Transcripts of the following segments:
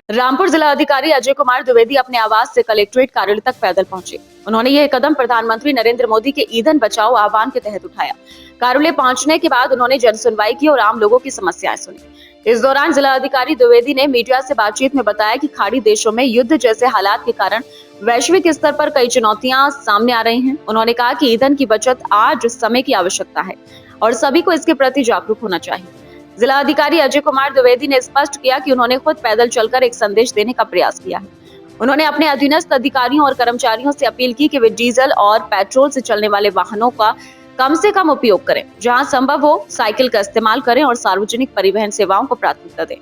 रामपुर जिला अधिकारी अजय कुमार द्विवेदी अपने आवास से कलेक्ट्रेट कार्यालय तक पैदल पहुंचे। उन्होंने यह कदम प्रधानमंत्री नरेंद्र मोदी के ईंधन बचाओ आह्वान के तहत उठाया। कार्यालय पहुंचने के बाद उन्होंने जन सुनवाई की और आम लोगों की समस्याएं सुनी। इस दौरान जिला अधिकारी द्विवेदी ने मीडिया से बातचीत में बताया कि खाड़ी देशों में युद्ध जैसे हालात के कारण वैश्विक स्तर पर कई चुनौतियां सामने आ रही हैं। उन्होंने कहा कि ईंधन की बचत आज समय की आवश्यकता है और सभी को इसके प्रति जागरूक होना चाहिए। जिला अधिकारी अजय कुमार द्विवेदी ने स्पष्ट किया कि उन्होंने खुद पैदल चलकर एक संदेश देने का प्रयास किया है। उन्होंने अपने अधीनस्थ अधिकारियों और कर्मचारियों से अपील की कि वे डीजल और पेट्रोल से चलने वाले वाहनों का कम से कम उपयोग करें, जहां संभव हो साइकिल का इस्तेमाल करें और सार्वजनिक परिवहन सेवाओं को प्राथमिकता दें।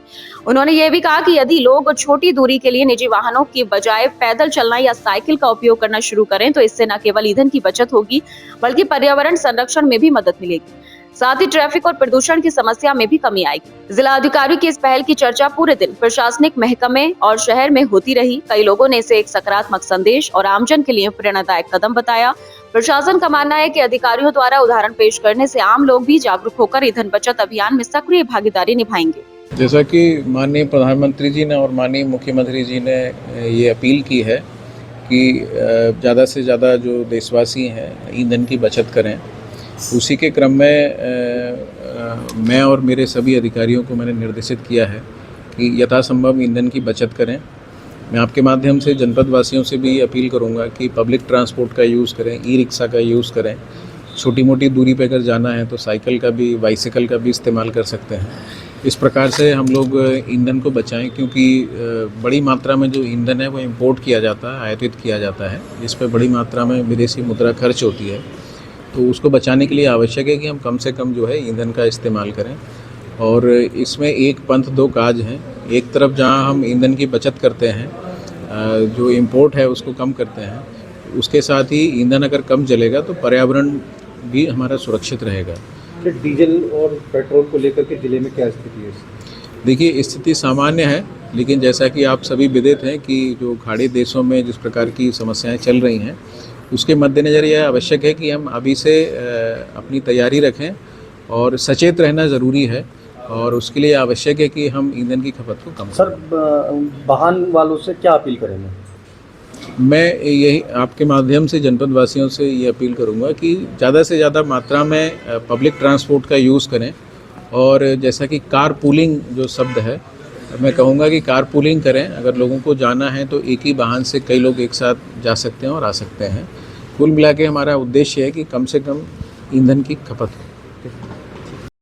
उन्होंने ये भी कहा कि यदि लोग छोटी दूरी के लिए निजी वाहनों की बजाय पैदल चलना या साइकिल का उपयोग करना शुरू करें तो इससे न केवल ईंधन की बचत होगी बल्कि पर्यावरण संरक्षण में भी मदद मिलेगी। साथ ही ट्रैफिक और प्रदूषण की समस्या में भी कमी आएगी। जिला अधिकारी की इस पहल की चर्चा पूरे दिन प्रशासनिक महकमे और शहर में होती रही। कई लोगों ने इसे एक सकारात्मक संदेश और आमजन के लिए प्रेरणादायक कदम बताया। प्रशासन का मानना है कि अधिकारियों द्वारा उदाहरण पेश करने से आम लोग भी जागरूक होकर ईंधन बचत अभियान में सक्रिय भागीदारी निभाएंगे। जैसा कि माननीय प्रधानमंत्री जी ने और माननीय मुख्यमंत्री जी ने ये अपील की है कि ज़्यादा से ज़्यादा जो देशवासी हैं ईंधन की बचत करें, उसी के क्रम में मैं और मेरे सभी अधिकारियों को मैंने निर्देशित किया है कि यथासंभव ईंधन की बचत करें। मैं आपके माध्यम से जनपद वासियों से भी अपील करूंगा कि पब्लिक ट्रांसपोर्ट का यूज़ करें, ई रिक्शा का यूज़ करें। छोटी मोटी दूरी पर अगर जाना है तो साइकिल का भी, बाइसिकल का भी इस्तेमाल कर सकते हैं। इस प्रकार से हम लोग ईंधन को बचाएं, क्योंकि बड़ी मात्रा में जो ईंधन है वो इम्पोर्ट किया जाता है, आयातित किया जाता है, जिस पर बड़ी मात्रा में विदेशी मुद्रा खर्च होती है। तो उसको बचाने के लिए आवश्यक है कि हम कम से कम जो है ईंधन का इस्तेमाल करें। और इसमें एक पंथ दो काज हैं। एक तरफ जहां हम ईंधन की बचत करते हैं, जो इंपोर्ट है उसको कम करते हैं, उसके साथ ही ईंधन अगर कम जलेगा तो पर्यावरण भी हमारा सुरक्षित रहेगा। डीजल और पेट्रोल को लेकर के जिले में क्या स्थिति है? देखिए, स्थिति सामान्य है, लेकिन जैसा कि आप सभी विदित हैं कि जो खाड़ी देशों में जिस प्रकार की समस्याएं चल रही हैं, उसके मद्देनज़र यह आवश्यक है कि हम अभी से अपनी तैयारी रखें और सचेत रहना ज़रूरी है। और उसके लिए आवश्यक है कि हम ईंधन की खपत को कम करें। सर, वाहन वालों से क्या अपील करेंगे? मैं यही आपके माध्यम से जनपद वासियों से ये अपील करूंगा कि ज़्यादा से ज़्यादा मात्रा में पब्लिक ट्रांसपोर्ट का यूज़ करें। और जैसा कि कार पूलिंग जो शब्द है, मैं कहूँगा कि कार पूलिंग करें। अगर लोगों को जाना है तो एक ही वाहन से कई लोग एक साथ जा सकते हैं और आ सकते हैं। कुल मिला के हमारा उद्देश्य है कि कम से कम ईंधन की खपत हो।